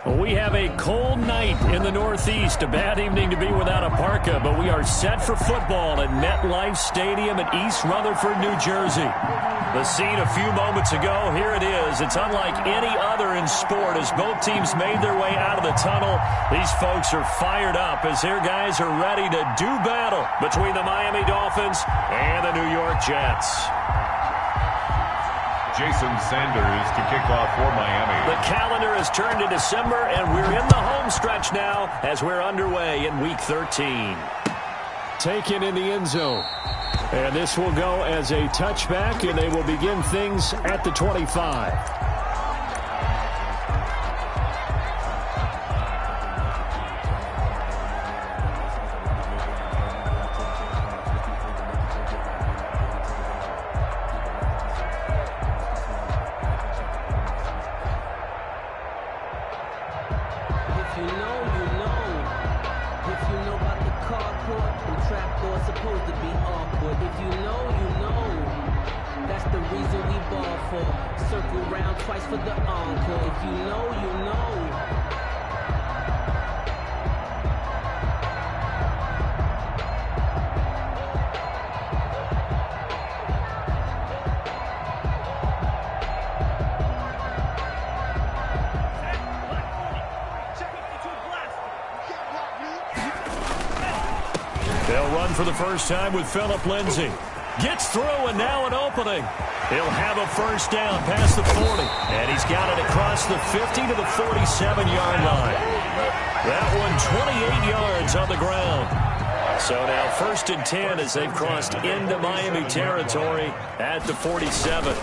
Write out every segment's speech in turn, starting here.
We have a cold night in the Northeast. A bad evening to be without a parka, but we are set for football at MetLife Stadium in East Rutherford, New Jersey. The scene a few moments ago, here it is. It's unlike any other in sport as both teams made their way out of the tunnel. These folks are fired up as their guys are ready to do battle between the Miami Dolphins and the New York Jets. Jason Sanders to kick off for Miami. The calendar has turned to December, and we're in the home stretch now as we're underway in Week 13. Taken in the end zone. And this will go as a touchback, and they will begin things at the 25. They'll run for the first time with Phillip Lindsay. Gets through, and now an opening. He'll have a first down past the 40. And he's got it across the 50 to the 47-yard line. That one 28 yards on the ground. So now first and 10 as they've crossed into Miami territory at the 47.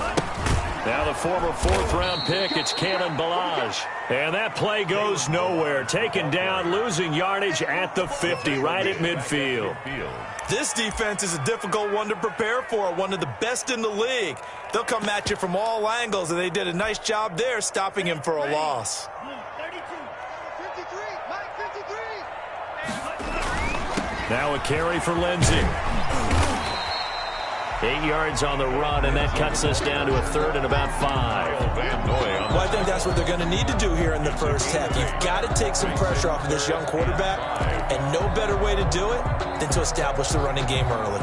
Now the former fourth-round pick, it's Kalen Ballage. And that play goes nowhere. Taken down, losing yardage at the 50, right at midfield. This defense is a difficult one to prepare for, one of the best in the league. They'll come at you from all angles, and they did a nice job there stopping him for a loss. Now a carry for Lindsay. 8 yards on the run, and that cuts us down to a third and about 5. Well, I think that's what they're going to need to do here in the first half. You've got to take some pressure off of this young quarterback, and no better way to do it than to establish the running game early.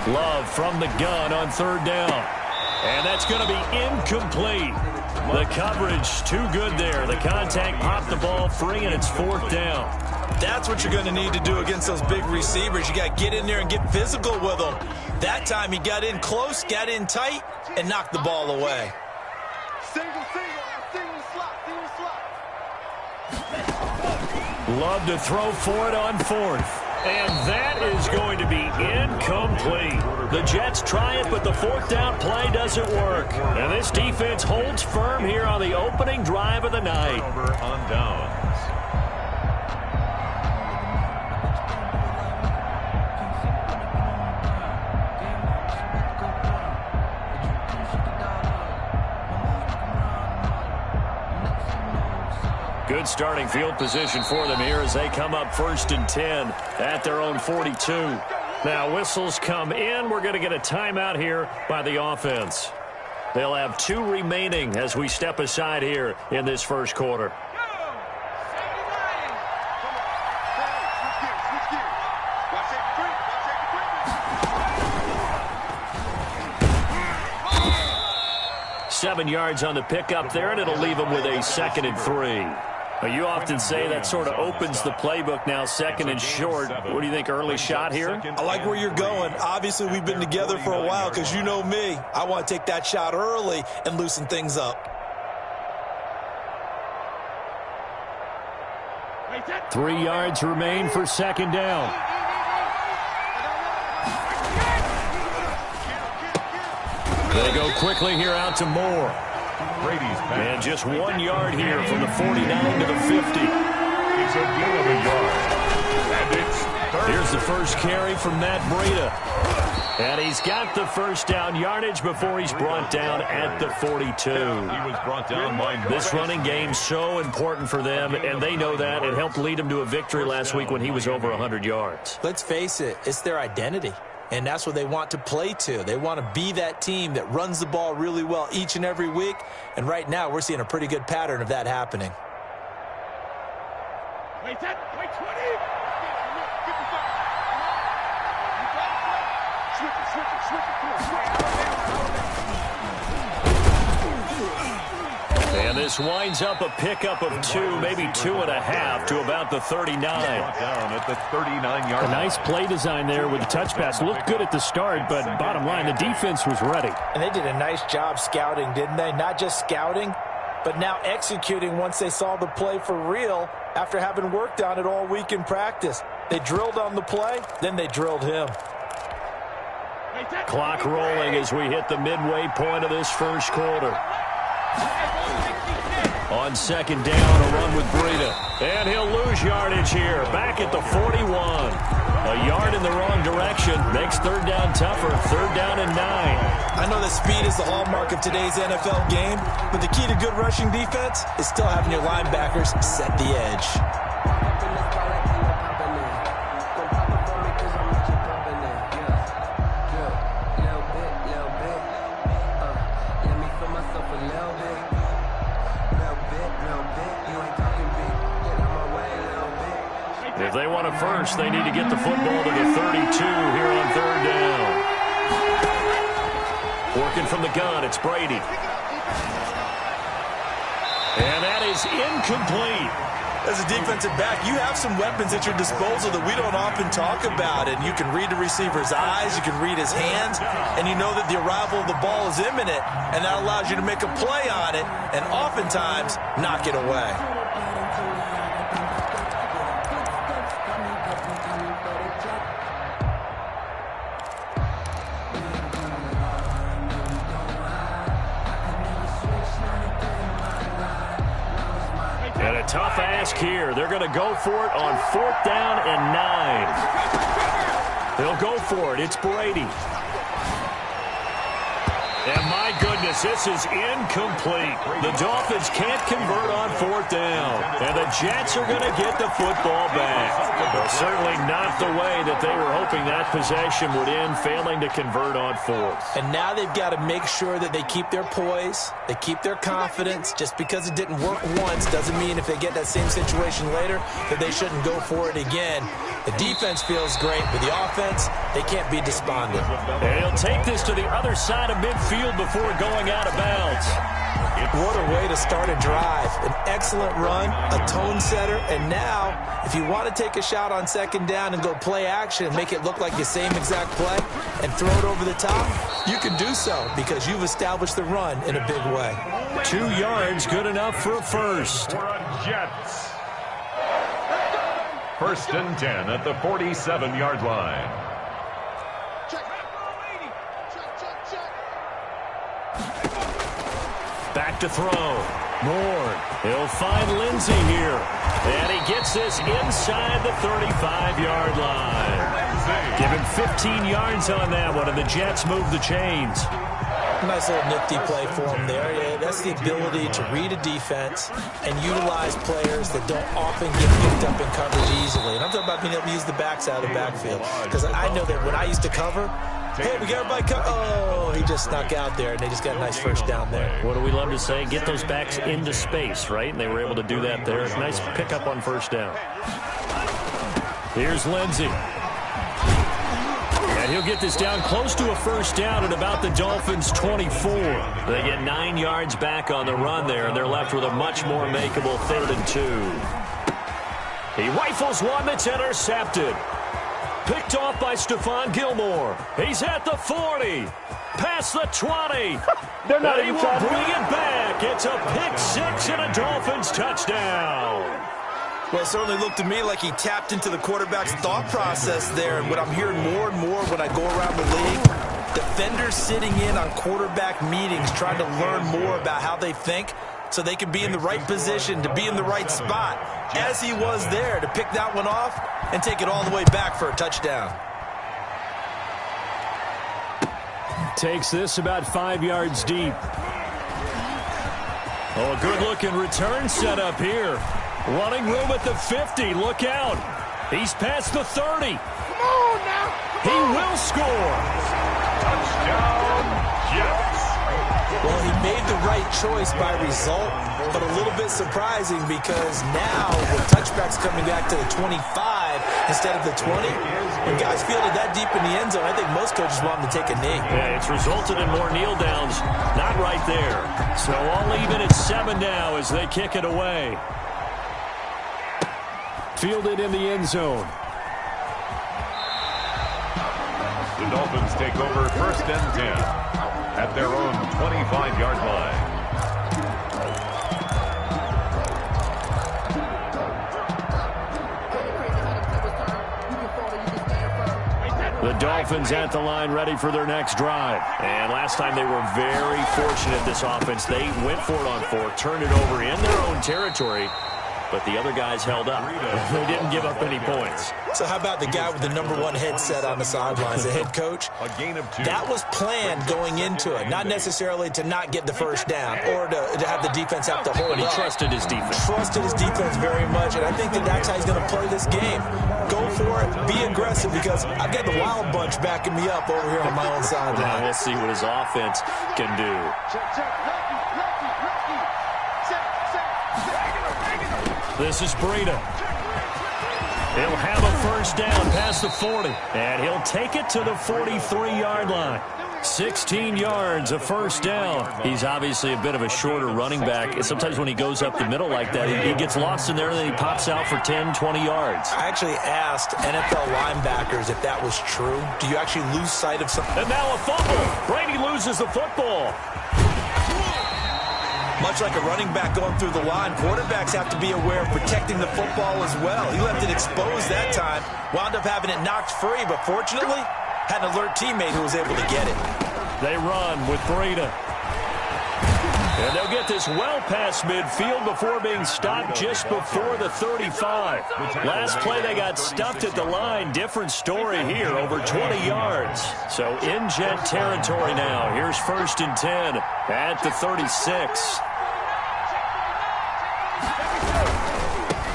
Love from the gun on third down. And that's going to be incomplete. The coverage too good there. The contact popped the ball free, and it's fourth down. That's what you're going to need to do against those big receivers. You got to get in there and get physical with them. That time he got in close, got in tight, and knocked the ball away. Single slot. Love to throw for it on fourth. And that is going to be incomplete. The Jets try it, but the fourth down play doesn't work. And this defense holds firm here on the opening drive of the night. On downs. Good starting field position for them here as they come up first and 10 at their own 42. Now whistles come in. We're going to get a timeout here by the offense. They'll have 2 remaining as we step aside here in this first quarter. Seven yards on the pickup there, and it'll leave them with a 2nd and 3. You often say that sort of opens the playbook now, 2nd and short. What do you think, early shot here? I like where you're going. Obviously, we've been together for a while because you know me. I want to take that shot early and loosen things up. 3 yards remain for 2nd down. They go quickly here out to Moore. And just 1 yard here from the 49 to the 50. It's a gain of a yard. And it's third. Here's the first carry from Matt Breida. And he's got the first down yardage before he's brought down at the 42. He was brought down by this running game's so important for them, and they know that. It helped lead them to a victory last week when he was over 100 yards. Let's face it, it's their identity. And that's what they want to play to. They want to be that team that runs the ball really well each and every week. And right now, we're seeing a pretty good pattern of that happening. Wait 10, wait 20. And this winds up a pickup of 2, maybe 2.5 to about the 39. down at the 39-yard A nice play design there with the touch pass. Looked good at the start, but bottom line, the defense was ready. And they did a nice job scouting, didn't they? Not just scouting, but now executing once they saw the play for real after having worked on it all week in practice. They drilled on the play, then they drilled him. Clock rolling as we hit the midway point of this first quarter. On second down, a run with Breida. And he'll lose yardage here, back at the 41. A yard in the wrong direction makes third down tougher. Third down and 9. I know that speed is the hallmark of today's NFL game, but the key to good rushing defense is still having your linebackers set the edge. If they want a first, they need to get the football to the 32 here on third down. Working from the gun, it's Brady. And that is incomplete. As a defensive back, you have some weapons at your disposal that we don't often talk about. And you can read the receiver's eyes, you can read his hands, and you know that the arrival of the ball is imminent, and that allows you to make a play on it and oftentimes knock it away. And a tough ask here. They're going to go for it on fourth down and 9. They'll go for it. It's Brady. And my goodness, this is incomplete. The Dolphins can't convert on fourth down. And the Jets are going to get the football back. Well, certainly not the way that they were hoping that possession would end, failing to convert on fourth. And now they've got to make sure that they keep their poise, they keep their confidence. Just because it didn't work once doesn't mean if they get that same situation later that they shouldn't go for it again. The defense feels great, but the offense, they can't be despondent. And he'll take this to the other side of midfield before going out of bounds. What a way to start a drive. An excellent run, a tone setter, and now, if you want to take a shot on second down and go play action and make it look like the same exact play and throw it over the top, you can do so because you've established the run in a big way. 2 yards, good enough for a first. Jets. First and 10 at the 47-yard line. Back to throw. Moore. He'll find Lindsey here. And he gets this inside the 35-yard line. Give him 15 yards on that one, and the Jets move the chains. Nice little nifty play for him there. Yeah, that's the ability to read a defense and utilize players that don't often get picked up in coverage easily. And I'm talking about being able to use the backs out of the backfield. Because I know that when I used to cover, hey, we got everybody oh, he just snuck out there, and they just got a nice first down there. What do we love to say? Get those backs into space, right? And they were able to do that there. Nice pickup on first down. Here's Lindsey. And he'll get this down close to a first down at about the Dolphins' 24. They get 9 yards back on the run there, and they're left with a much more makeable 3rd and 2. He rifles one that's intercepted. Picked off by Stephon Gilmore. He's at the 40. Past the 20. They're not and he will bring it back. It's a pick 6 and a Dolphins touchdown. Well, it certainly looked to me like he tapped into the quarterback's thought process there. And what I'm hearing more and more when I go around the league, defenders sitting in on quarterback meetings trying to learn more about how they think so they can be in the right position, to be in the right spot, as he was there to pick that one off and take it all the way back for a touchdown. Takes this about 5 yards deep. Oh, a good-looking return set up here. Running room at the 50. Look out. He's past the 30. Come on now. He will score. Touchdown, Jets. Well, he made the right choice by result, but a little bit surprising because now with touchbacks coming back to the 25 instead of the 20, when guys fielded that deep in the end zone, I think most coaches want them to take a knee. Yeah, it's resulted in more kneel downs. Not right there. So all even at 7 now as they kick it away. Fielded in the end zone. The Dolphins take over 1st and 10 at their own 25-yard line. The Dolphins at the line ready for their next drive. And last time they were very fortunate, this offense. They went for it on 4, turned it over in their own territory, but the other guys held up. They didn't give up any points. So how about the guy with the #1 headset on the sidelines, the head coach? A gain of 2. That was planned going into it, not necessarily to not get the first down or to have the defense have to hold But he up. trusted his defense. Trusted his defense very much, and I think that's how he's going to play this game. Go for it, be aggressive, because I've got the Wild Bunch backing me up over here on my own Now sideline. we'll see what his offense can do. Check, lefty. Check. This is Breida. He'll have a first down past the 40, and he'll take it to the 43-yard line. 16 yards, a first down. He's obviously a bit of a shorter running back. Sometimes when he goes up the middle like that, he gets lost in there, and then he pops out for 10, 20 yards. I actually asked NFL linebackers if that was true. Do you actually lose sight of something? And now a fumble. Brady loses the football. Much like a running back going through the line, quarterbacks have to be aware of protecting the football as well. He left it exposed that time, wound up having it knocked free, but fortunately, had an alert teammate who was able to get it. They run with Breida. And they'll get this well past midfield before being stopped just before the 35. Last play, they got stuffed at the line. Different story here, over 20 yards. So in Jet territory now. Here's 1st and 10 at the 36.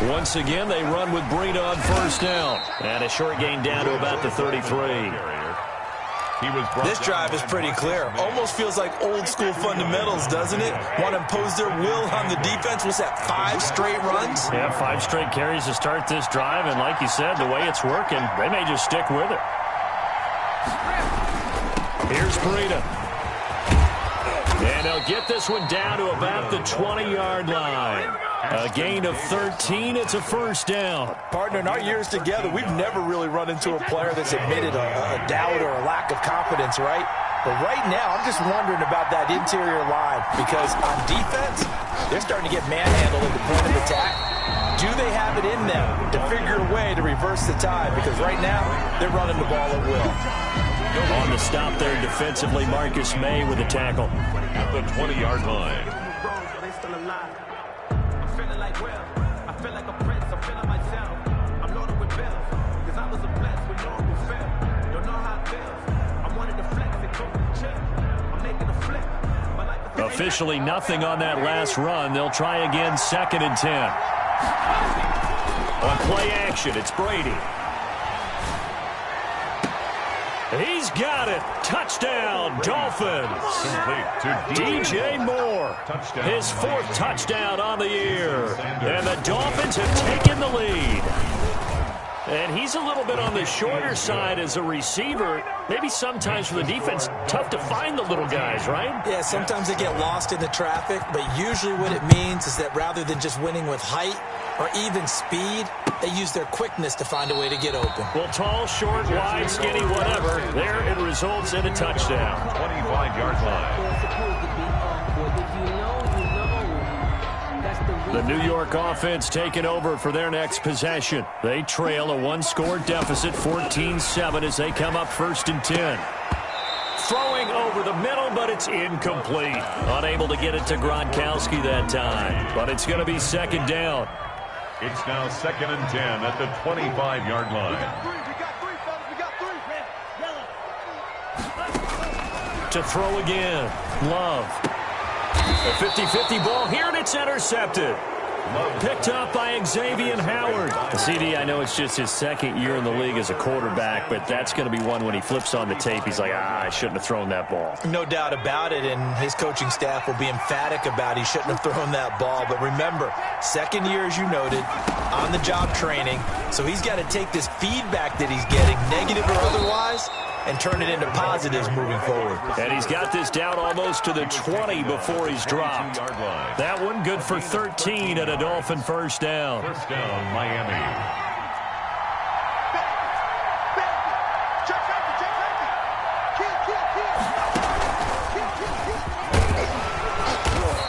Once again, they run with Breida on first down. And a short gain down to about the 33. This drive is pretty clear. Almost feels like old school fundamentals, doesn't it? Want to impose their will on the defense. What's that, 5 straight runs? Yeah, 5 straight carries to start this drive. And like you said, the way it's working, they may just stick with it. Here's Breida. And they'll get this one down to about the 20-yard line. A gain of 13. It's a first down. Partner, in our years together, we've never really run into a player that's admitted a doubt or a lack of confidence, right? But right now, I'm just wondering about that interior line because on defense, they're starting to get manhandled at the point of attack. Do they have it in them to figure a way to reverse the tide? Because right now, they're running the ball at will. On the stop there defensively, Marcus May with a tackle. At the 20-yard line. Officially nothing on that last run. They'll try again, 2nd and 10. On play action, it's Brady. He's got it. Touchdown, Dolphins. DJ Moore, his 4th touchdown on the year. And the Dolphins have taken the lead. And he's a little bit on the shorter side as a receiver. Maybe sometimes for the defense, tough to find the little guys, right? Yeah, sometimes they get lost in the traffic, but usually what it means is that rather than just winning with height or even speed, they use their quickness to find a way to get open. Well, tall, short, wide, skinny, whatever, there it results in a touchdown. 25-yard line. The New York offense taking over for their next possession. They trail a 1-score deficit, 14-7, as they come up 1st and 10. Throwing over the middle, but it's incomplete. Unable to get it to Gronkowski that time. But it's going to be 2nd down. It's now 2nd and 10 at the 25-yard line. We got three, fellas. We got three. To throw again. Love. A 50-50 ball here, and it's intercepted. Picked up by Xavier Howard. CD, I know it's just his second year in the league as a quarterback, but that's going to be one when he flips on the tape, he's like, I shouldn't have thrown that ball. No doubt about it, and his coaching staff will be emphatic about he shouldn't have thrown that ball. But remember, second year, as you noted, on-the-job training, so he's got to take this feedback that he's getting, negative or otherwise, and turn it into positives moving forward. And he's got this down almost to the 20 before he's dropped. That one good for 13 and a Dolphin first down. First down, Miami.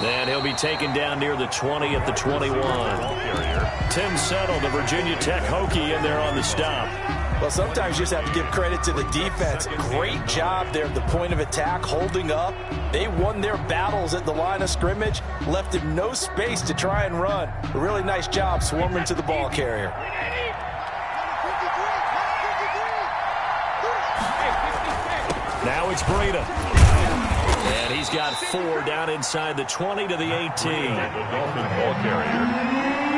And he'll be taken down near the 20 at the 21. Tim Settle, the Virginia Tech Hokie, in there on the stop. Well, sometimes you just have to give credit to the defense. Great job there at the point of attack, holding up. They won their battles at the line of scrimmage, left him no space to try and run. A really nice job swarming to the ball carrier. Now it's Breida. And he's got 4 down inside the 20 to the 18. The Dolphin ball carrier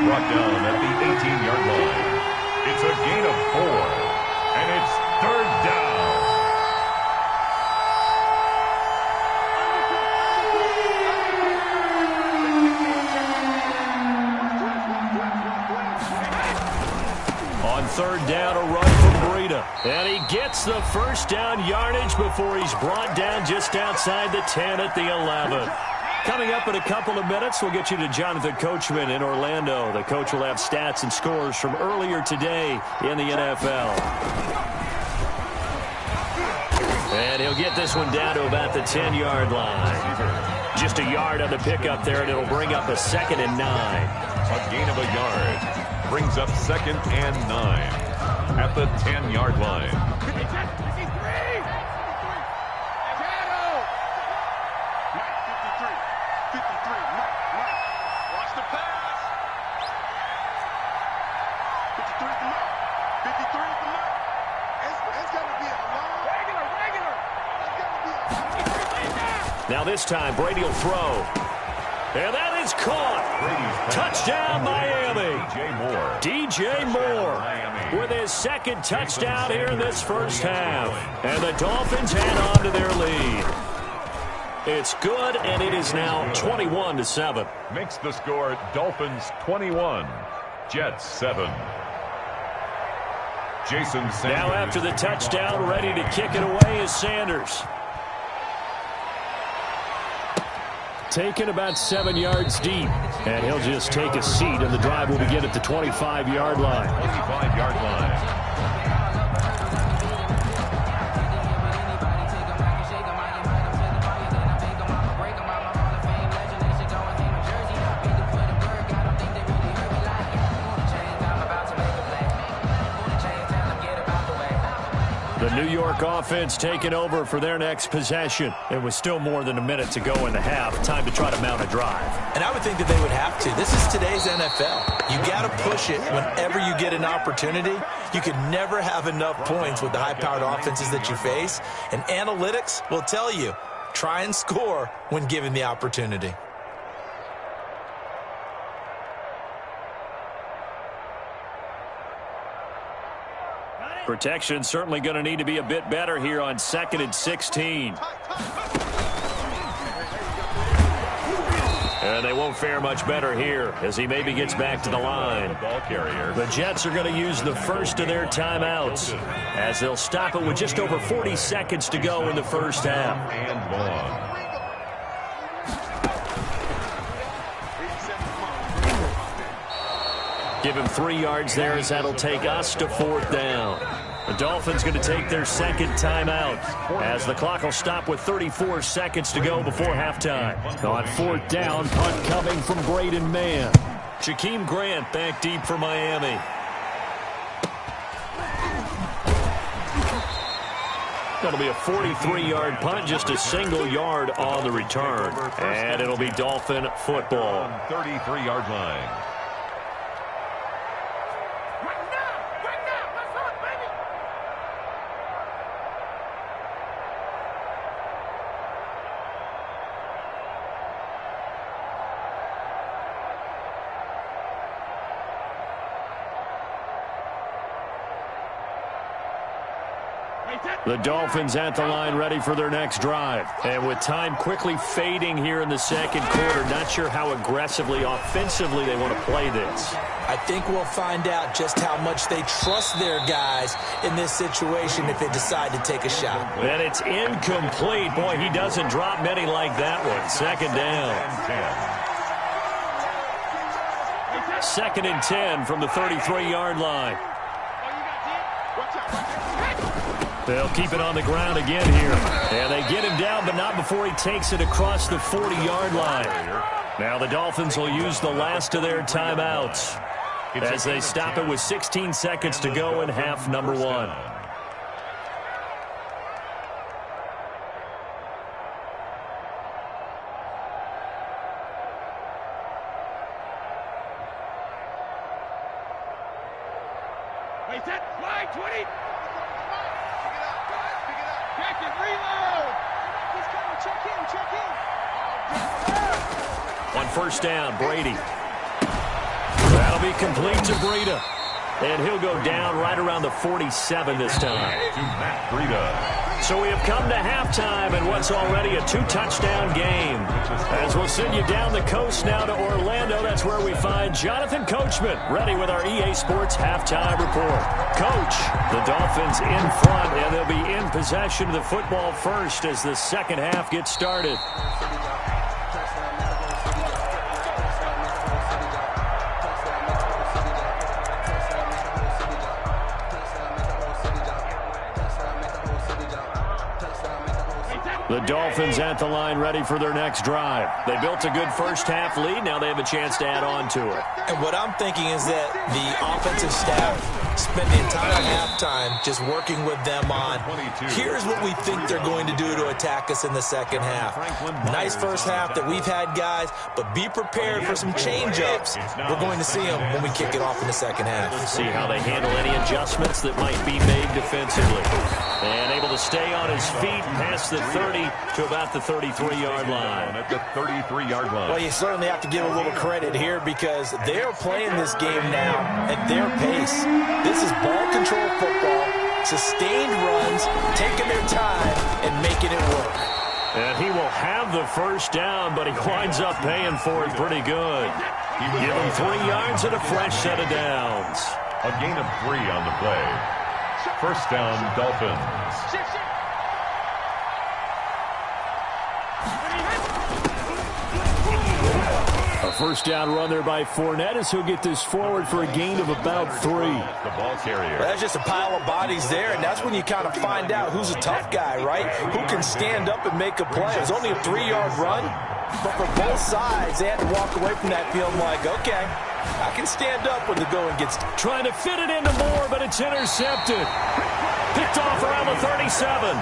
brought down at the 18-yard line. It's a gain of 4. And it's 3rd down. On 3rd down, a run from Breida. And he gets the first down yardage before he's brought down just outside the 10 at the 11. Coming up in a couple of minutes, we'll get you to Jonathan Coachman in Orlando. The coach will have stats and scores from earlier today in the NFL. And he'll get this one down to about the 10-yard line. Just a yard on the pickup there, and it'll bring up a 2nd and 9. A gain of a yard brings up 2nd and 9 at the 10-yard line. Now this time, Brady will throw. And that is caught. Touchdown, Miami. DJ Moore with his 2nd touchdown here in this first half. And the Dolphins hang on to their lead. It's good, and it is now 21-7. Makes the score Dolphins 21, Jets 7. Jason Sanders. Now after the touchdown, ready to kick it away is Sanders. Taken about 7 yards deep. And he'll just take a seat, and the drive will begin at the 25-yard line. 25-yard line. The New York offense taking over for their next possession. It was still more than a minute to go in the half. Time to try to mount a drive. And I would think that they would have to. This is today's NFL. You got to push it whenever you get an opportunity. You can never have enough points with the high-powered offenses that you face. And analytics will tell you, try and score when given the opportunity. Protection certainly going to need to be a bit better here on 2nd and 16. And they won't fare much better here as he maybe gets back to the line. The Jets are going to use the first of their timeouts as they'll stop it with just over 40 seconds to go in the first half. And long. Give him 3 yards there as that'll take us to 4th down. The Dolphins going to take their 2nd timeout as the clock will stop with 34 seconds to go before halftime. On 4th down, punt coming from Braden Mann. Jakeem Grant back deep for Miami. That'll be a 43-yard punt, just a single yard on the return. And it'll be Dolphin football. 33-yard line. The Dolphins at the line ready for their next drive. And with time quickly fading here in the second quarter, not sure how aggressively, offensively they want to play this. I think we'll find out just how much they trust their guys in this situation if they decide to take a shot. And it's incomplete. Boy, he doesn't drop many like that one. Second down. 2nd and 10 from the 33-yard line. They'll keep it on the ground again here. And they get him down, but not before he takes it across the 40-yard line. Now the Dolphins will use the last of their timeouts as they stop it with 16 seconds to go in half number 1. On first down, Brady. That'll be complete to Breida. And he'll go down right around the 47 this time. To Matt Breida. So we have come to halftime in what's already a 2-touchdown game. As we'll send you down the coast now to Orlando, that's where we find Jonathan Coachman, ready with our EA Sports halftime report. Coach, the Dolphins in front, and they'll be in possession of the football first as the second half gets started. The Dolphins at the line ready for their next drive. They built a good first half lead. Now they have a chance to add on to it. And what I'm thinking is that the offensive staff spent the entire halftime just working with them on, here's what we think they're going to do to attack us in the second half. Nice first half that we've had, guys, but be prepared for some change-ups. We're going to see them when we kick it off in the second half. See how they handle any adjustments that might be made defensively. And able to stay on his feet past the 30 to about the 33-yard line. At the 33-yard line. Well, you certainly have to give a little credit here because they're playing this game now at their pace. This is ball control football, sustained runs, taking their time, and making it work. And he will have the first down, but he winds up paying for it pretty good. Give him 3 yards and a fresh set of downs. A gain of 3 on the play. First down, Dolphins. A first down run there by Fournette as he'll get this forward for a gain of about 3. The ball carrier. Well, that's just a pile of bodies there, and that's when you kind of find out who's a tough guy, right? Who can stand up and make a play. It was only a 3-yard run, but for both sides, they had to walk away from that field like, okay, I can stand up when the going gets trying to fit it into Moore, but it's intercepted. Picked off around the 37.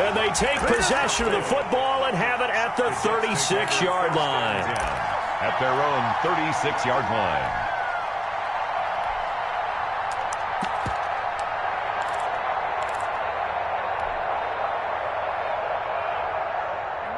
And they take possession of the football and have it at the 36-yard line. At their own 36-yard line.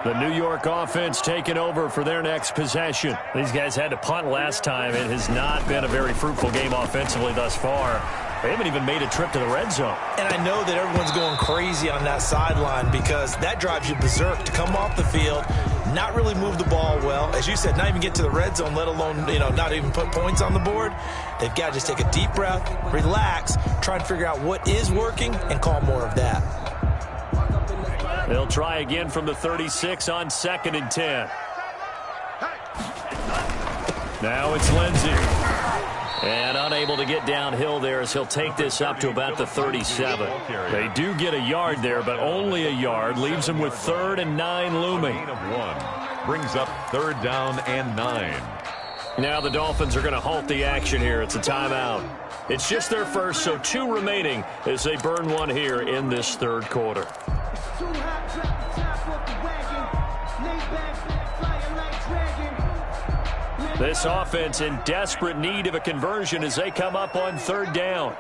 The New York offense taking over for their next possession. These guys had to punt last time. It has not been a very fruitful game offensively thus far. They haven't even made a trip to the red zone. And I know that everyone's going crazy on that sideline because that drives you berserk to come off the field, not really move the ball well. As you said, not even get to the red zone, let alone, not even put points on the board. They've got to just take a deep breath, relax, try and figure out what is working, and call more of that. They'll try again from the 36 on 2nd and 10. Now it's Lindsey. And unable to get downhill there as he'll take this up to about the 37. They do get a yard there, but only a yard. Leaves them with 3rd and 9 looming. Gain of 1. Brings up 3rd down and 9. Now the Dolphins are going to halt the action here. It's a timeout. It's just their first, so 2 remaining as they burn 1 here in this 3rd quarter. This offense in desperate need of a conversion as they come up on 3rd down.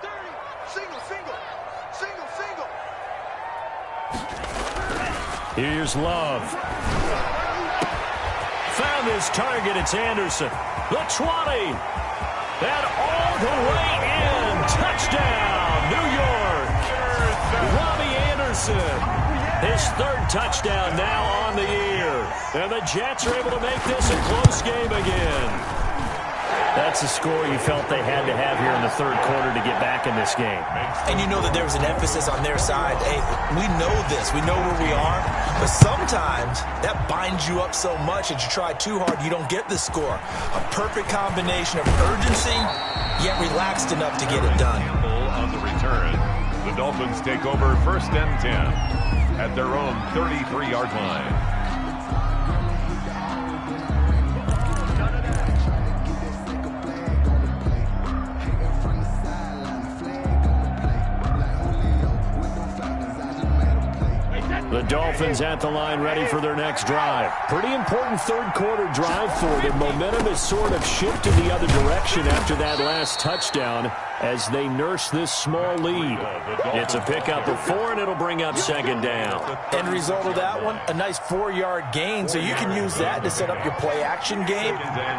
Here's Love. Found his target. It's Anderson. The 20. And all the way in. Touchdown, New York. Robbie Anderson His third touchdown now on the year. And the Jets are able to make this a close game again. That's a score you felt they had to have here in the third quarter to get back in this game. And you know that there was an emphasis on their side. Hey, we know this. We know where we are. But sometimes that binds you up so much that you try too hard, you don't get the score. A perfect combination of urgency, yet relaxed enough to get it done. On the return, the Dolphins take over 1st and 10 at their own 33-yard line. The Dolphins at the line ready for their next drive. Pretty important third quarter drive for them. Momentum has sort of shifted the other direction after that last touchdown as they nurse this small lead. It's a pickup of 4, and it'll bring up 2nd down. End result of that one, a nice 4-yard gain. So you can use that to set up your play-action game,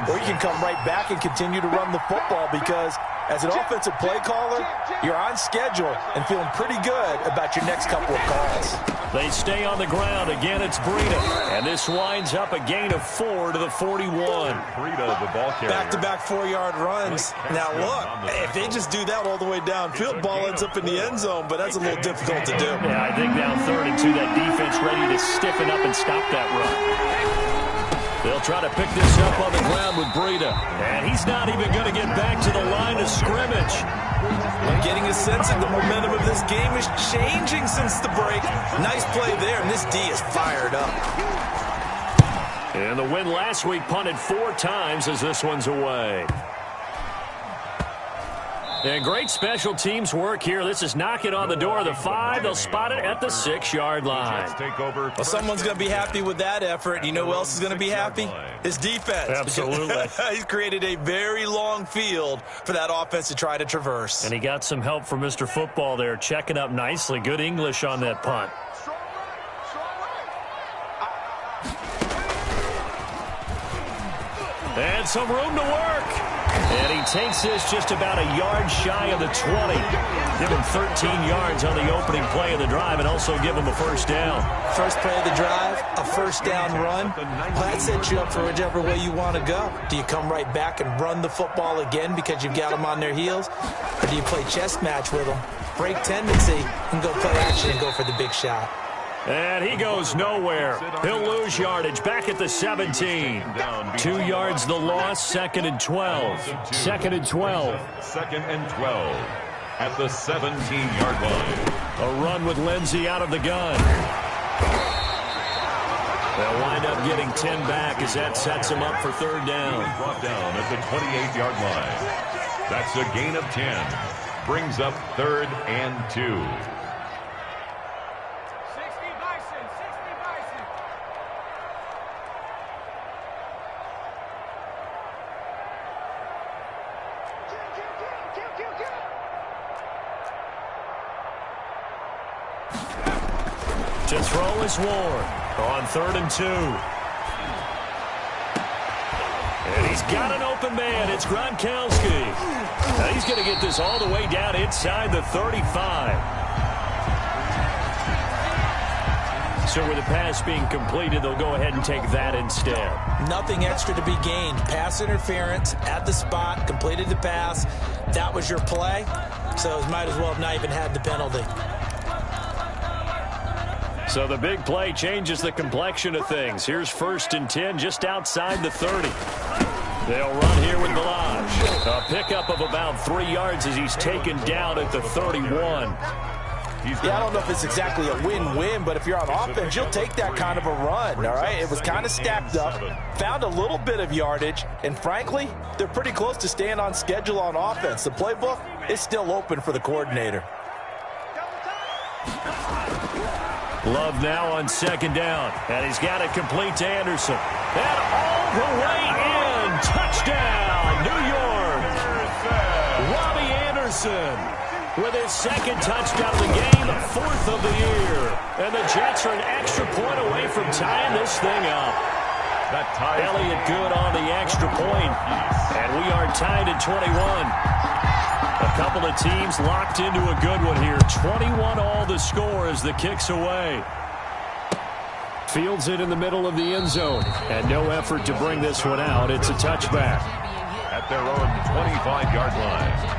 or you can come right back and continue to run the football because as an offensive play caller, you're on schedule and feeling pretty good about your next couple of calls. They stay on the ground. Again, it's Breida. And this winds up a gain of 4 to the 41. Breida, the ball carrier. Back-to-back 4-yard runs. Now, look, if they just do that all the way downfield, ball ends up in the end zone, but that's a little difficult to do. Yeah, I think down 3rd and 2, that defense ready to stiffen up and stop that run. They'll try to pick this up on the ground with Breida. And he's not even going to get back to the line of scrimmage. I'm getting a sense that the momentum of this game is changing since the break. Nice play there, and this D is fired up. And the win last week punted 4 times as this one's away. And great special teams work here. This is knocking on the door of the 5. They'll spot it at the 6-yard line. Well, someone's going to be happy with that effort. You know who else is going to be happy? His defense. Absolutely. He's created a very long field for that offense to try to traverse. And he got some help from Mr. Football there, checking up nicely. Good English on that punt. And some room to work. And he takes this just about a yard shy of the 20. Give him 13 yards on the opening play of the drive and also give him a 1st down. First play of the drive, a 1st down run. That sets you up for whichever way you want to go. Do you come right back and run the football again because you've got them on their heels? Or do you play chess match with them, break tendency, and go play action and go for the big shot? And he goes nowhere. He'll lose yardage back at the 17. 2 yards the loss, 2nd and 12. 2nd and 12. 2nd and 12 at the 17-yard line. A run with Lindsey out of the gun. They'll wind up getting 10 back as that sets him up for 3rd down. Brought down at the 28-yard line. That's a gain of 10. Brings up 3rd and 2. To throw is Ward on 3rd and 2. And he's got an open man. It's Gronkowski. Now he's going to get this all the way down inside the 35. So with the pass being completed, they'll go ahead and take that instead. Nothing extra to be gained. Pass interference at the spot, completed the pass. That was your play, so it might as well have not even had the penalty. So the big play changes the complexion of things. Here's 1st and 10 just outside the 30. They'll run here with Balaj. A pickup of about 3 yards as he's taken down at the 31. Yeah, I don't know if it's exactly a win-win, but if you're on offense, you'll take that kind of a run, all right? It was kind of stacked up, found a little bit of yardage, and frankly, they're pretty close to staying on schedule on offense. The playbook is still open for the coordinator. Love now on 2nd down, and he's got it complete to Anderson. And all the way in, touchdown, New York. Robbie Anderson with his 2nd touchdown of the game, 4th of the year. And the Jets are an extra point away from tying this thing up. Elliott good on the extra point, and we are tied at 21. A couple of teams locked into a good one here. 21 all the score as the kick's away. Fields it in the middle of the end zone. And no effort to bring this one out. It's a touchback. At their own 25-yard line.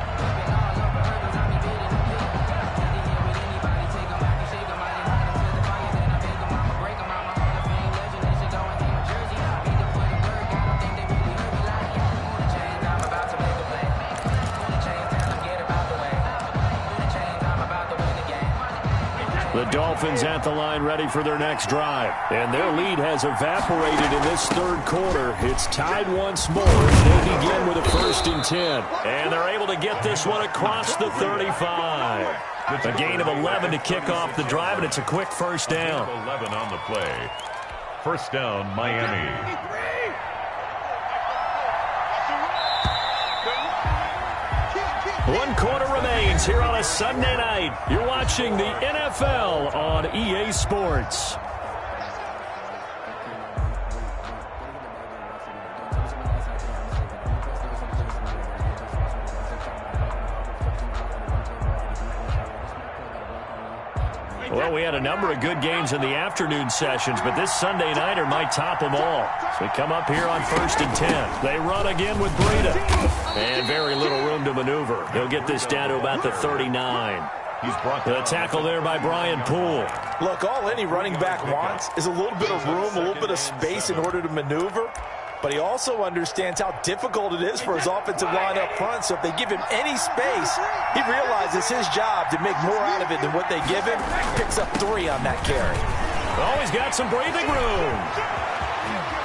The Dolphins at the line ready for their next drive. And their lead has evaporated in this third quarter. It's tied once more as they begin with a 1st and 10. And they're able to get this one across the 35. A gain of 11 to kick off the drive, and it's a quick first down. 11 on the play. First down, Miami. 1 quarter remains here on a Sunday night. You're watching the NFL on EA Sports. Well, we had a number of good games in the afternoon sessions, but this Sunday nighter might top them all. So we come up here on 1st and 10. They run again with Breida. And very little room to maneuver. He'll get this down to about the 39. The tackle there by Brian Poole. Look, all any running back wants is a little bit of room, a little bit of space in order to maneuver. But he also understands how difficult it is for his offensive line up front. So if they give him any space, he realizes his job to make more out of it than what they give him. Picks up 3 on that carry. Oh, he's got some breathing room.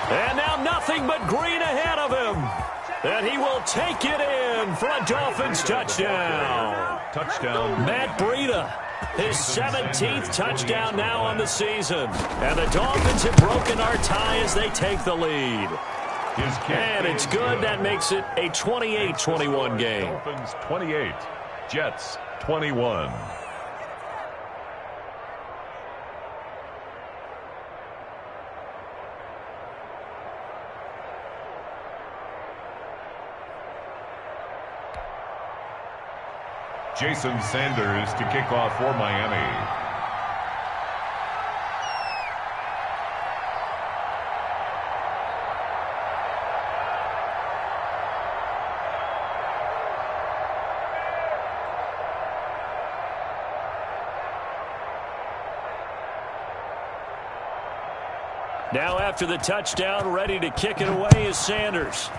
And now nothing but green ahead of him. And he will take it in for a Dolphins touchdown. Touchdown. Matt Breida, his 17th touchdown now on the season. And the Dolphins have broken our tie as they take the lead. And it's good. That makes it a 28-21 game. Dolphins 28, Jets 21. Jason Sanders to kick off for Miami. Now after the touchdown, ready to kick it away is Sanders.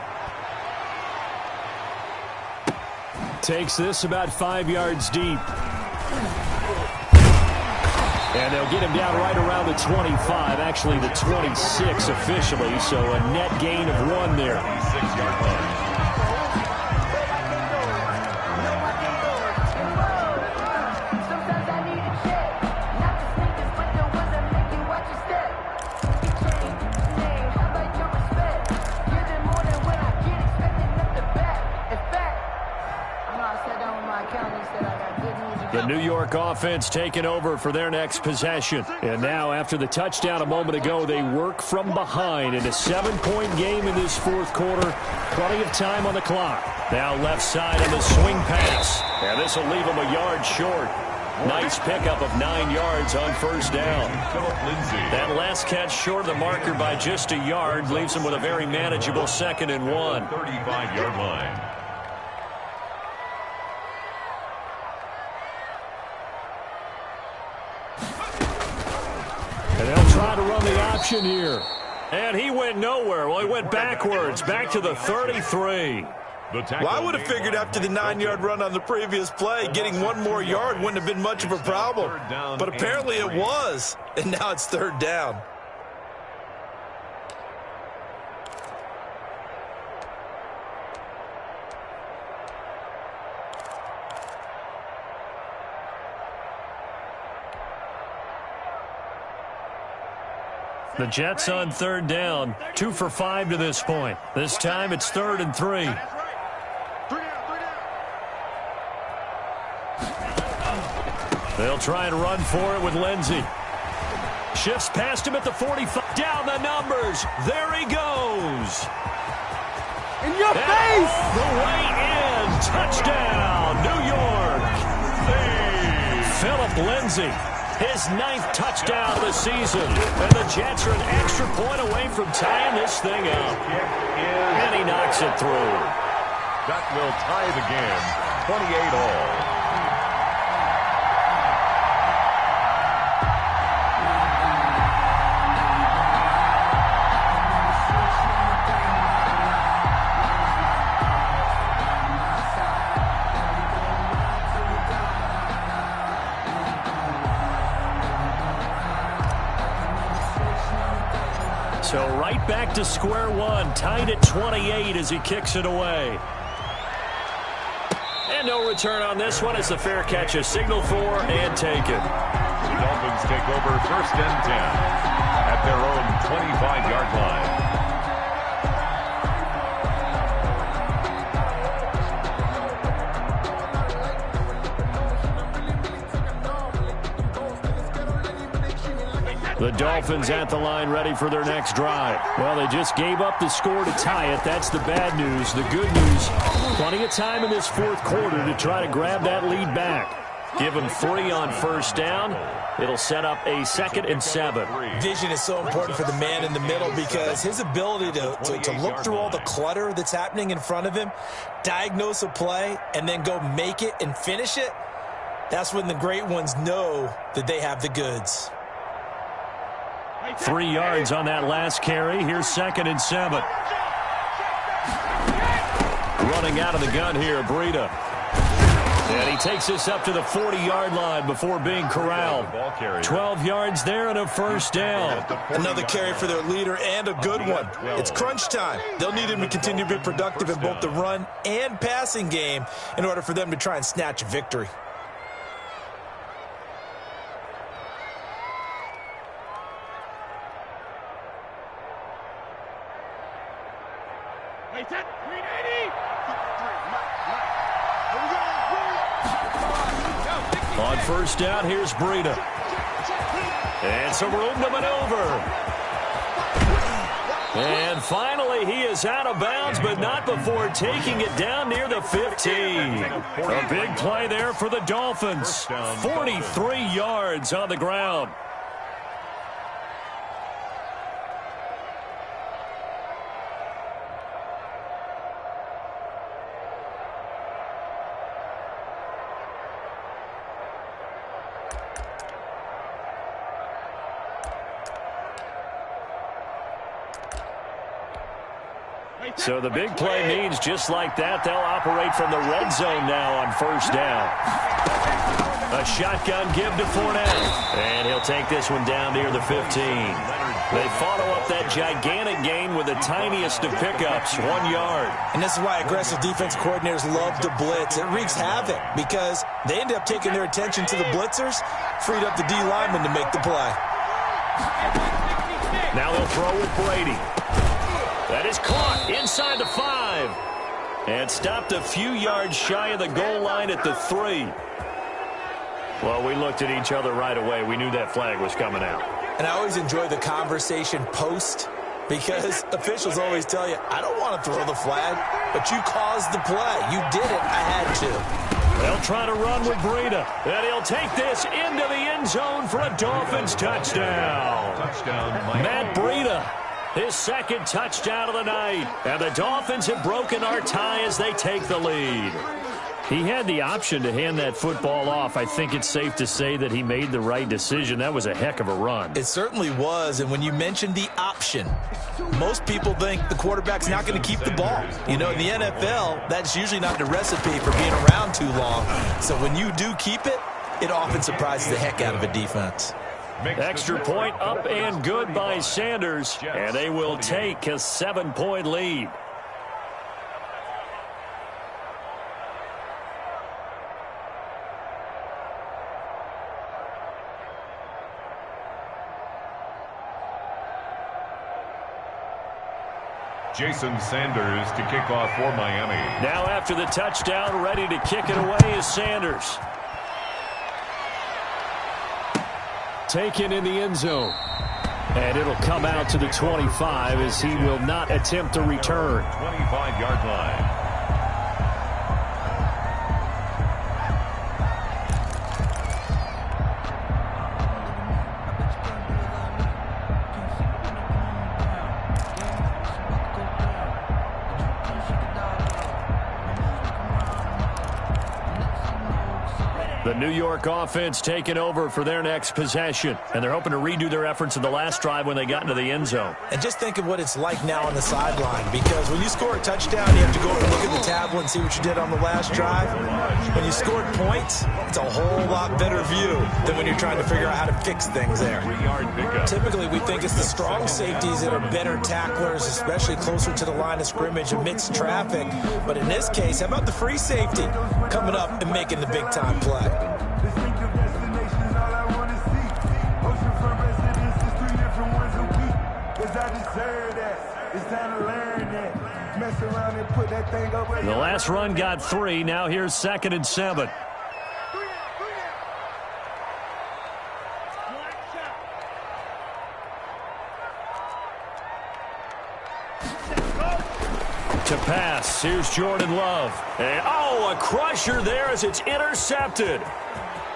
Takes this about 5 yards deep. And they'll get him down right around the 25, actually the 26 officially, so a net gain of 1 there. 6-yard line. The New York offense taking over for their next possession. And now, after the touchdown a moment ago, they work from behind in a 7-point game in this fourth quarter. Plenty of time on the clock. Now left side on the swing pass. And this will leave them a yard short. Nice pickup of 9 yards on first down. That last catch short of the marker by just a yard leaves them with a very manageable 2nd and 1. 35-yard line. And they'll try to run the option here. And he went nowhere. Well, he went backwards, back to the 33. Well, I would have figured after the 9-yard run on the previous play, getting 1 more yard wouldn't have been much of a problem. But apparently it was. And now it's 3rd down. The Jets on 3rd down, 2 for 5 to this point. This time it's 3rd and 3. They'll try and run for it with Lindsey. Shifts past him at the 45. Down the numbers. There he goes. In your face! The way in. Touchdown, New York. Philip Lindsey. his 9th touchdown of the season. And the Jets are an extra point away from tying this thing up. And he knocks it through. That will tie the game, 28 all. So right back to square one, tied at 28 as he kicks it away. And no return on this one as the fair catch is signaled for and taken. The Dolphins take over 1st and 10 at their own 25-yard line. The Dolphins at the line ready for their next drive. Well, they just gave up the score to tie it. That's the bad news. The good news, plenty of time in this 4th quarter to try to grab that lead back. Give them 3 on 1st down. It'll set up a 2nd and 7. Vision is so important for the man in the middle because his ability to look through all the clutter that's happening in front of him, diagnose a play, and then go make it and finish it, that's when the great ones know that they have the goods. 3 yards on that last carry. Here's 2nd and 7. Running out of the gun here, Breida. And he takes this up to the 40-yard line before being corralled. 12 yards there and a 1st down. Another carry for their leader and a good one. It's crunch time. They'll need him to continue to be productive in both the run and passing game in order for them to try and snatch a victory. On 1st down, here's Breida. And some room to maneuver. And finally, he is out of bounds, but not before taking it down near the 15. A big play there for the Dolphins. 43 yards on the ground. So the big play means just like that, they'll operate from the red zone now on 1st down. A shotgun give to Fournette. And he'll take this one down near the 15. They follow up that gigantic gain with the tiniest of pickups, 1 yard. And this is why aggressive defense coordinators love to blitz. It wreaks havoc because they end up taking their attention to the blitzers, freed up the D lineman to make the play. Now they'll throw with Brady. That is caught inside the 5. And stopped a few yards shy of the goal line at the 3. Well, we looked at each other right away. We knew that flag was coming out. And I always enjoy the conversation post because officials always tell you, I don't want to throw the flag, but you caused the play. You did it. I had to. They'll try to run with Breida. And he'll take this into the end zone for a Dolphins touchdown. Matt Breida. His 2nd touchdown of the night. And the Dolphins have broken our tie as they take the lead. He had the option to hand that football off. I think it's safe to say that he made the right decision. That was a heck of a run. It certainly was. And when you mentioned the option, most people think the quarterback's not going to keep the ball. You know, in the NFL, that's usually not the recipe for being around too long. So when you do keep it, it often surprises the heck out of a defense. Extra point up and good by Sanders, and they will take a 7-point lead. Jason Sanders to kick off for Miami. Now after the touchdown, ready to kick it away is Sanders. Taken in the end zone. And it'll come out to the 25 as he will not attempt to return. 25-yard line. The New York offense taking over for their next possession, and they're hoping to redo their efforts in the last drive when they got into the end zone. And just think of what it's like now on the sideline, because when you score a touchdown, you have to go over and look at the tablet and see what you did on the last drive. When you scored points, it's a whole lot better view than when you're trying to figure out how to fix things there. Typically, we think it's the strong safeties that are better tacklers, especially closer to the line of scrimmage amidst traffic. But in this case, how about the free safety coming up and making the big-time play? The last run got 3. Now here's 2nd and 7. To pass, here's Jordan Love. And, a crusher there as it's intercepted.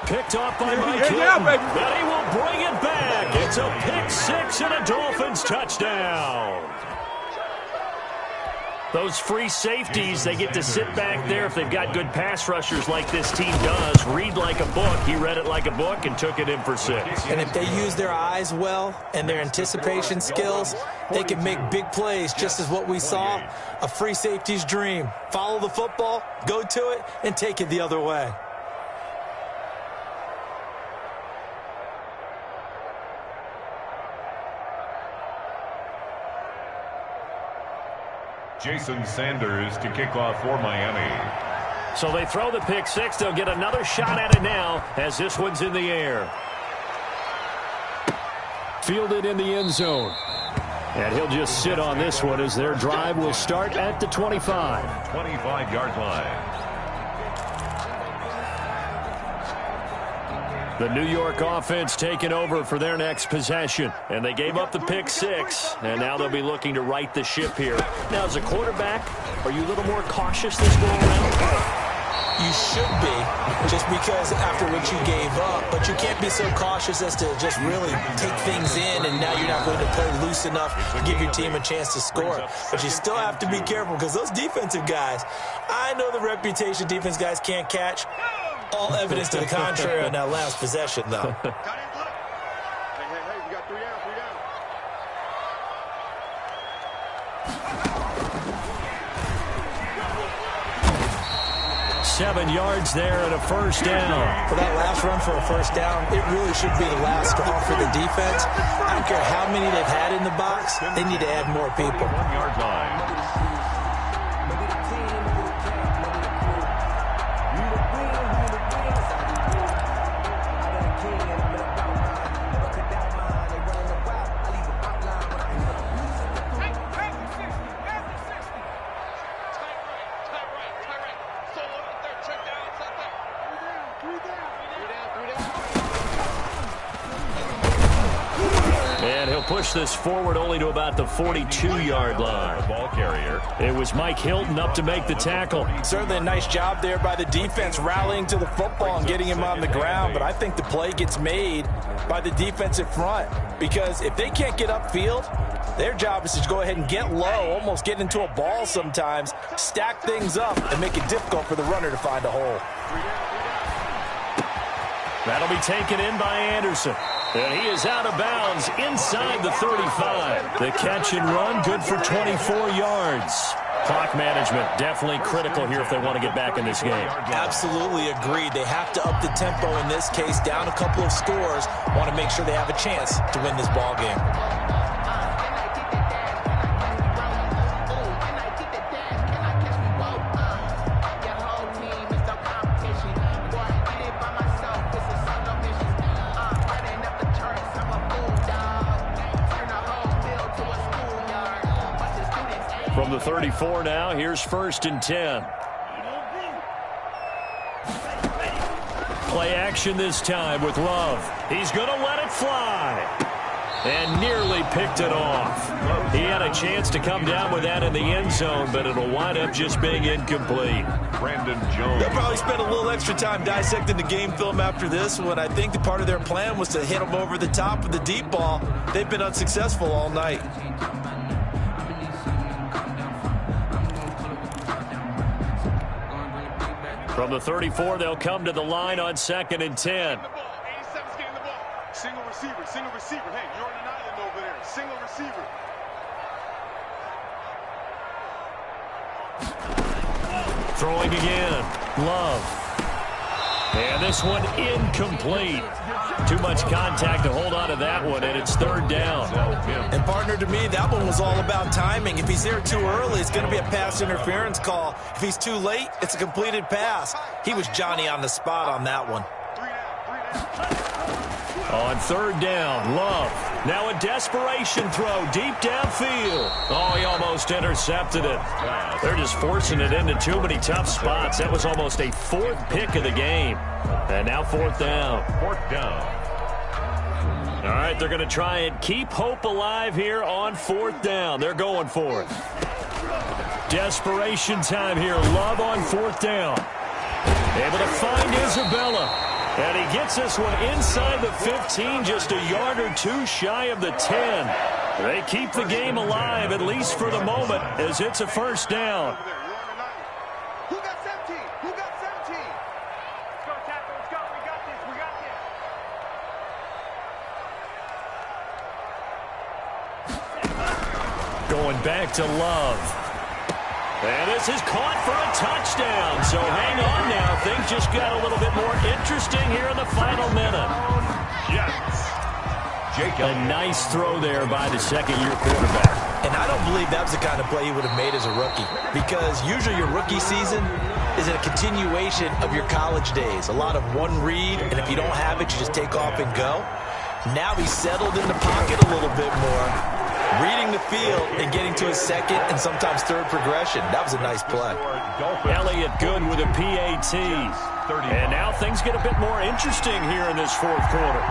Picked off by Mike Hilton, but he will bring it back. It's a pick 6 and a Dolphins touchdown. Those free safeties, they get to sit back there if they've got good pass rushers like this team does. Read like a book. He read it like a book and took it in for 6. And if they use their eyes well and their anticipation skills, they can make big plays, just as what we saw. A free safety's dream. Follow the football, go to it, and take it the other way. Jason Sanders to kick off for Miami. So they throw the pick 6. They'll get another shot at it now as this one's in the air. Fielded in the end zone. And he'll just sit on this one as their drive will start at the 25. 25-yard line. The New York offense taking over for their next possession. And they gave up the pick 6, and now they'll be looking to right the ship here. Now, as a quarterback, are you a little more cautious this go around? You should be, just because after what you gave up. But you can't be so cautious as to just really take things in, and now you're not going to play loose enough to give your team a chance to score. But you still have to be careful, because those defensive guys, I know the reputation defense guys can't catch. All evidence to the contrary on that last possession, though. Hey, you got 3 down, 3 down. 7 yards there and a first down. For that last run for a first down, it really should be the last straw for the defense. I don't care how many they've had in the box, they need to add more people. 1-yard line. Push this forward only to about the 42-yard line. Ball carrier. It was Mike Hilton up to make the tackle. Certainly a nice job there by the defense, rallying to the football and getting him on the ground. But I think the play gets made by the defensive front, because if they can't get upfield, their job is to go ahead and get low, almost get into a ball sometimes, stack things up, and make it difficult for the runner to find a hole. That'll be taken in by Anderson. And he is out of bounds inside the 35. The catch and run, good for 24 yards. Clock management definitely critical here if they want to get back in this game. Absolutely agreed. They have to up the tempo in this case, down a couple of scores. Want to make sure they have a chance to win this ball game. From the 34 now, here's 1st and 10. Play action this time with Love. He's going to let it fly. And nearly picked it off. He had a chance to come down with that in the end zone, but it'll wind up just being incomplete. Brandon Jones. They'll probably spend a little extra time dissecting the game film after this one. I think the part of their plan was to hit them over the top with the deep ball. They've been unsuccessful all night. From the 34, they'll come to the line on 2nd and 10. 87's getting the ball. Single receiver, single receiver. Hey, you're on an island over there. Single receiver. Throwing again. Love. And this one incomplete. Too much contact to hold on to that one, and it's 3rd down. And, partner, to me, that one was all about timing. If he's there too early, it's going to be a pass interference call. If he's too late, it's a completed pass. He was Johnny on the spot on that one. On 3rd down, Love. Now a desperation throw deep downfield. Oh, he almost intercepted it. They're just forcing it into too many tough spots. That was almost a 4th pick of the game. And now 4th down. 4th down. All right, they're going to try and keep hope alive here on 4th down. They're going for it. Desperation time here. Love on 4th down. Able to find Isabella. And he gets this one inside the 15, just a yard or two shy of the 10. They keep the game alive, at least for the moment, as it's a 1st down. Who got 17? Who got 17? Let's go, tackle. Let's go. We got this. We got this. Going back to Love. And this is caught for a touchdown. So hang on now. Things just got a little bit more interesting here in the final minute. Yes. A nice throw there by the 2nd-year quarterback. And I don't believe that was the kind of play he would have made as a rookie, because usually your rookie season is a continuation of your college days. A lot of one read, and if you don't have it, you just take off and go. Now he's settled in the pocket a little bit more, reading the field and getting to his 2nd and sometimes 3rd progression. That was a nice play. Elliott good with a PAT. And now things get a bit more interesting here in this 4th quarter.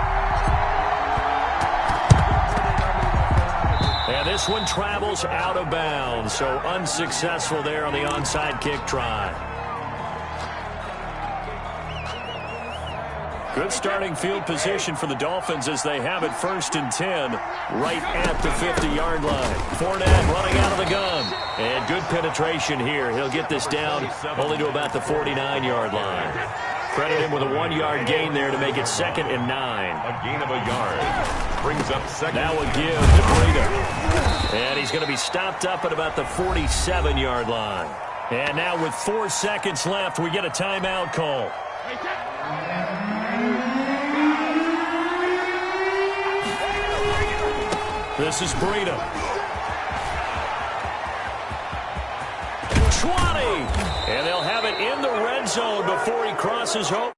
And this one travels out of bounds, so unsuccessful there on the onside kick try. Good starting field position for the Dolphins as they have it 1st and 10 right at the 50-yard line. Fournette running out of the gun. And good penetration here. He'll get this down only to about the 49-yard line. Credit him with a 1-yard gain there to make it 2nd and 9. A gain of a yard. Brings up 2nd. Now a give to Breida. And he's going to be stopped up at about the 47-yard line. And now with 4 seconds left, we get a timeout call. This is Breida. 20. And they'll have it in the red zone before he crosses home.